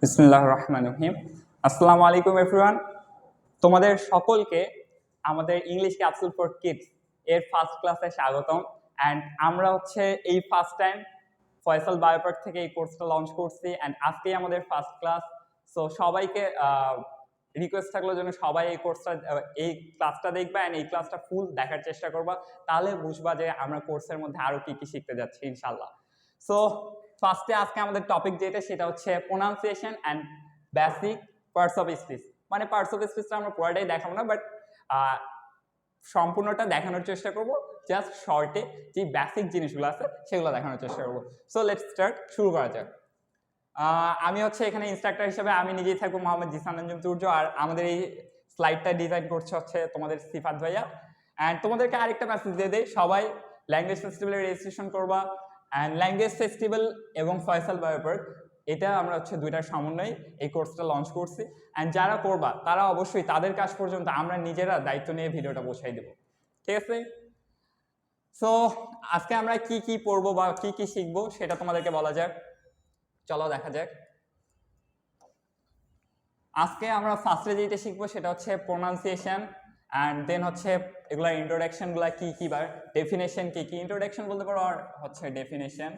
বিসমিল্লাহির রহমানির রহিম। আসসালামু আলাইকুম এভরিওয়ান। তোমাদের সকলকে আমাদের ইংলিশ ক্যাপসুল ফর কিডস এর ফার্স্ট ক্লাসে স্বাগতম। অ্যান্ড আমরা এই ফার্স্ট টাইম ফয়সাল বায়োপার্ক থেকে এই কোর্সটা লঞ্চ করছি অ্যান্ড আজকেই আমাদের ফার্স্ট ক্লাস। সো সবাইকে রিকোয়েস্ট থাকলো যেন সবাই এই ক্লাসটা দেখবা অ্যান্ড এই ক্লাসটা ফুল দেখার চেষ্টা করবা, তাহলে বুঝবা যে আমরা কোর্সের মধ্যে আরো কি কি শিখতে যাচ্ছি ইনশাল্লাহ। সো ফার্স্টে আজকে আমাদের টপিক যেটা সেটা হচ্ছে pronunciation and basic parts of speech. মানে পার্টস অফ স্পিচটা আমরা পুরোটাই দেখাবো না, বাট সম্পূর্ণটা দেখানোর চেষ্টা করব, জাস্ট শর্টে যে বেসিক জিনিসগুলো আছে সেগুলো দেখানোর চেষ্টা করব। সো লেটস স্টার্ট, শুরু করা যাক। আমি এখানে ইনস্ট্রাক্টর হিসেবে আমি নিজেই থাকবো, মোহাম্মদ জিসান রঞ্জন তুর্য, আর আমাদের এই স্লাইডটা ডিজাইন করছে তোমাদের সিফাত ভাইয়া। অ্যান্ড তোমাদেরকে আরেকটা মেসেজ দিয়ে দেয়, সবাই ল্যাঙ্গুয়েজ ফেস্টিভ্যালে রেজিস্ট্রেশন করবা। অ্যান্ড ল্যাঙ্গুয়েজ ফেস্টিভ্যাল এবং ফয়সাল বায়োপার্ক এটা আমরা দুইটার সমন্বয়ে এই কোর্সটা লঞ্চ করছি। অ্যান্ড যারা করবা তারা অবশ্যই তাদের কাজ পর্যন্ত আমরা নিজেরা দায়িত্ব নিয়ে ভিডিওটা পৌঁছাই দেবো, ঠিক আছে? সো আজকে আমরা কি কি পড়বো বা কি কি শিখবো সেটা তোমাদেরকে বলা যাক, চলো দেখা যাক। আজকে আমরা ফার্স্টে যেটা শিখবো সেটা হচ্ছে প্রোনাউন্সিয়েশন, অ্যান্ড দেন এগুলা ইন্ট্রোডাকশন গুলা কি কি বা ডেফিনেশন কি কি। ইন্ট্রোডাকশন বলতে পারো আর ডেফিনেশন।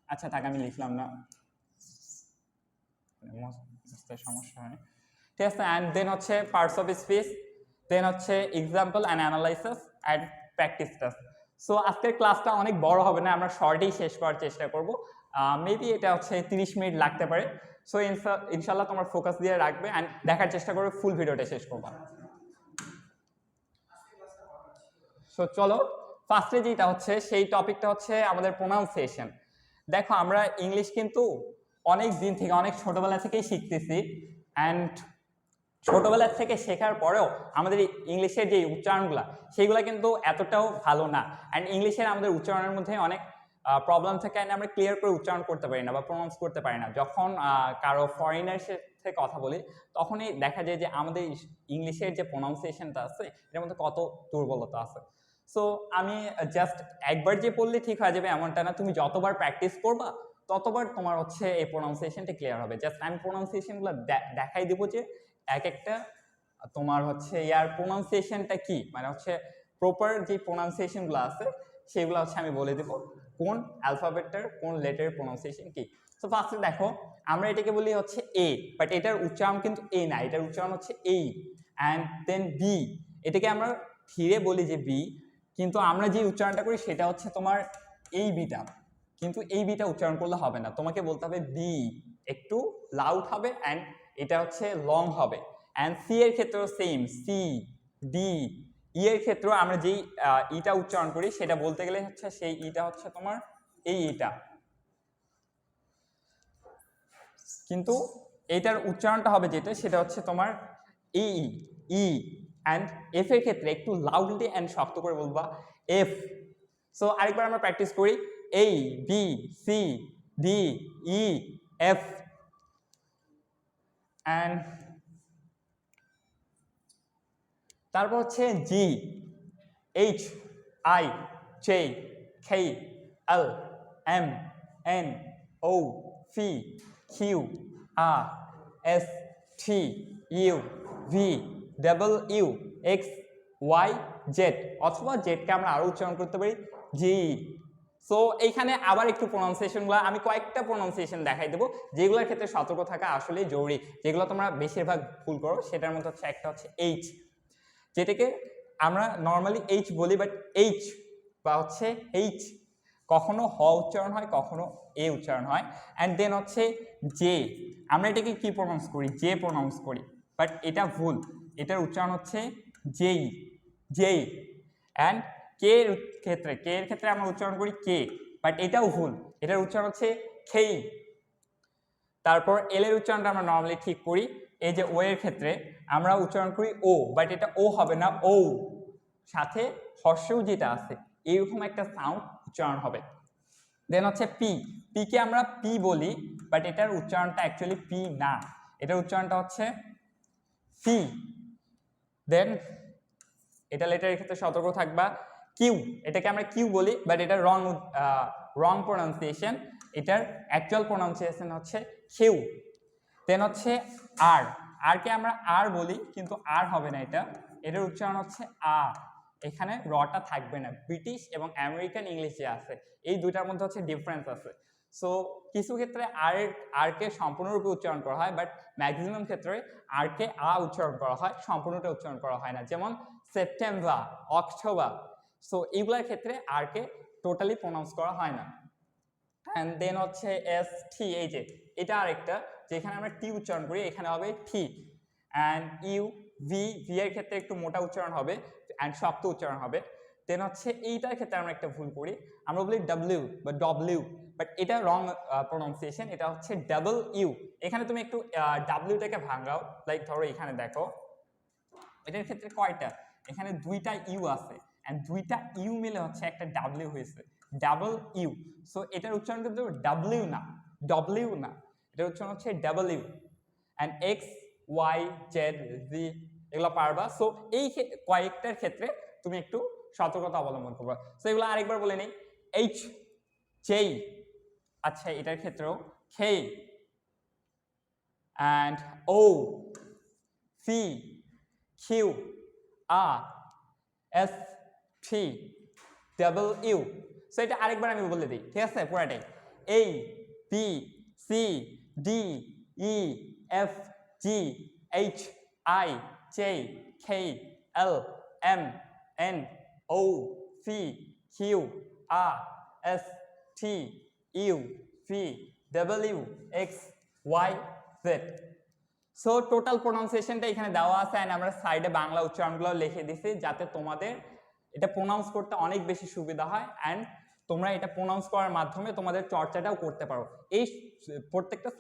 আচ্ছা থাক, আমি লিখলাম না, সমস্যা হয়, ঠিক আছে। And then parts of speech, then example and analysis and practice test. So আজকের ক্লাসটা অনেক বড় হবে না, আমরা শর্টেই শেষ করার চেষ্টা করব। মেবি এটা 30 মিনিট লাগতে পারে। সো ইনশাল্লাহ তোমার ফোকাস দিয়ে রাখবে অ্যান্ড দেখার চেষ্টা করবে ফুল ভিডিওটা শেষ করবা। সো চলো ফার্স্টে যেটা সেই টপিকটা আমাদের প্রোনাউন্সিয়েশন। দেখো আমরা ইংলিশ কিন্তু অনেক দিন থেকে, অনেক ছোটবেলা থেকেই শিখতেছি, অ্যান্ড ছোটবেলা থেকে শেখার পরেও আমাদের ইংলিশের যে উচ্চারণগুলো সেইগুলো কিন্তু এতটাও ভালো না। অ্যান্ড ইংলিশের আমাদের উচ্চারণের মধ্যে অনেক প্রবলেম থাকে, অ্যান্ড আমরা ক্লিয়ার করে উচ্চারণ করতে পারি না বা প্রোনাউন্স করতে পারি না। যখন কারো ফরেনার সাথে কথা বলি তখনই দেখা যায় যে আমাদের ইংলিশের যে প্রোনাউন্সিয়েশনটা আছে এটার মধ্যে কত দুর্বলতা আছে। সো আমি জাস্ট একবার যে পড়লে ঠিক হয়ে যাবে এমনটা না, তুমি যতবার প্র্যাকটিস করবা ততবার তোমার এই প্রোনাউন্সিয়েশনটা ক্লিয়ার হবে। জাস্ট আমি প্রোনাউন্সিয়েশনগুলো দেখাই দেবো যে এক একটা তোমার ইয়ার প্রোনাউন্সিয়েশনটা কি, মানে প্রপার যে প্রোনাউন্সিয়েশনগুলো আছে সেগুলো আমি বলে দেবো কোন অ্যালফাবেটটার কোন লেটারের প্রোনাউন্সিয়েশন কি। সো ফার্স্টে দেখো আমরা এটাকে বলি এ, বাট এটার উচ্চারণ কিন্তু এ না, এটার উচ্চারণ এই। অ্যান্ড দেন বি, এটাকে আমরা ধীরে বলি যে বি, কিন্তু আমরা যে উচ্চারণটা করি সেটা তোমার এই বিটা, কিন্তু এই বিটা উচ্চারণ করলে হবে না, তোমাকে বলতে হবে বি, একটু লাউড হবে অ্যান্ড এটা লং হবে। অ্যান্ড সি এর ক্ষেত্রেও সেম, সি, ডি। ই এর ক্ষেত্রেও আমরা যেই ইটা উচ্চারণ করি সেটা বলতে গেলে সেই ইটা তোমার এই ইটা, কিন্তু এইটার উচ্চারণটা হবে যেটা সেটা তোমার ই ই। অ্যান্ড এফ এর ক্ষেত্রে একটু লাউডলি অ্যান্ড শক্ত করে বলবা এফ। সো আরেকবার আমরা প্র্যাকটিস করি, A B C D E F. And তারপর G, H I J K L M N O P Q R S T U V W X Y Z, অথবা জেডকে আমরা আরও উচ্চারণ করতে পারি জি। সো এইখানে আবার একটু প্রোনাউন্সিয়েশনগুলো আমি কয়েকটা প্রোনাউন্সিয়েশন দেখাই দেবো যেগুলোর ক্ষেত্রে সতর্ক থাকা আসলেই জরুরি, যেগুলো তোমরা বেশিরভাগ ভুল করো। সেটার মধ্যে একটা এইচ, যেটাকে আমরা নর্মালি এইচ বলি, বাট এইচ বা এইচ কখনো হ উচ্চারণ হয়, কখনো এ উচ্চারণ হয়। অ্যান্ড দেন জে, আমরা এটাকে কি প্রোনাউন্স করি, জে প্রোনাউন্স করি, বাট এটা ভুল, এটার উচ্চারণ জেই, জেই। অ্যান্ড কে এর ক্ষেত্রে আমরা উচ্চারণ করি কে, বাট এটাও ভুল, এটার উচ্চারণ খেই। তারপর এল এর উচ্চারণটা আমরা নর্মালি ঠিক করি, এই যে ও এর ক্ষেত্রে আমরা উচ্চারণ করি ও, বাট এটা ও হবে না, ও সাথে হর্ষেও যেটা আছে এইরকম একটা সাউন্ড উচ্চারণ হবে। দেন পি, পিকে আমরা পি বলি, বাট এটার উচ্চারণটা অ্যাকচুয়ালি পি না, এটার উচ্চারণটা সি। দেন এটা লেটারের ক্ষেত্রে সতর্ক থাকবা, কিউ, এটাকে আমরা কিউ বলি, বাট এটা রং প্রোনাউন্সিয়েশন, এটার অ্যাকচুয়াল প্রোনাউন্সিয়েশন কিউ। দেন হচ্ছে আর, আরকে আমরা আর বলি কিন্তু আর হবে না, এটার উচ্চারণ হচ্ছে আ, এখানে রটা থাকবে না। ব্রিটিশ এবং আমেরিকান ইংলিশে আছে, এই দুইটার মধ্যে হচ্ছে ডিফারেন্স আছে। সো কিছু ক্ষেত্রে আরকে সম্পূর্ণরূপে উচ্চারণ করা হয়, বাট ম্যাক্সিমাম ক্ষেত্রে আরকে আ উচ্চারণ করা হয়, সম্পূর্ণটা উচ্চারণ করা হয় না। যেমন সেপ্টেম্বর, অক্টোবর, সো এইগুলোর ক্ষেত্রে আরকে টোটালি প্রনাউন্স করা হয় না। অ্যান্ড দেন হচ্ছে এস টি, এই যে এটা আরেকটা, যেখানে আমরা টি উচ্চারণ করি এখানে হবে টি। অ্যান্ড ইউ, ভি, ভি এর ক্ষেত্রে একটু মোটা উচ্চারণ হবে অ্যান্ড শক্ত উচ্চারণ হবে। দেন হচ্ছে এইটার ক্ষেত্রে আমরা একটা ভুল করি, আমরা বলি ডাব্লিউ বা ডব্লিউ, বাট এটা রং প্রনাউন্সিয়েশন, এটা হচ্ছে ডাবল ইউ। এখানে তুমি একটু ডাব্লিউটাকে ভাঙাও, লাইক ধরো এখানে দেখো, এটার ক্ষেত্রে কয়টা, এখানে দুইটা ইউ আছে অ্যান্ড দুইটা ইউ মিলে হচ্ছে একটা ডাব্লিউ হয়েছে, ডাবল ইউ। সো এটার উচ্চারণ কিন্তু ডাব্লিউ না, ডব্লিউ না, এটার উচ্চারণ হচ্ছে double U. And X, Y, Z, G এগুলো পারবা। সো এই কয়েকটার ক্ষেত্রে তুমি একটু সতর্কতা অবলম্বন করবা। সো এগুলো আরেকবার বলে নিই, এইচ, জেই, আচ্ছা এটার ক্ষেত্রেও K, and O, C, Q, R, S, T, double U. So এটা আরেকবার আমি বলে দিই, ঠিক আছে পুরাটাই, A, B, C, D, E, F, G, H, I, J, K, L, M, N, O, P, Q, R, S, T, U, V, W, X, Y, Z. So total প্রোনাউন্সিয়েশনটা এখানে দেওয়া আছে অ্যান্ড আমরা সাইডে বাংলা উচ্চারণগুলো লিখে দিছি যাতে তোমাদের এটা প্রোনাউন্স করতে অনেক বেশি সুবিধা হয় অ্যান্ড তোমরা এটা প্রোনাউন্স করার মাধ্যমে তোমাদের চর্চাটাও করতে পারো। এই প্রত্যেকটা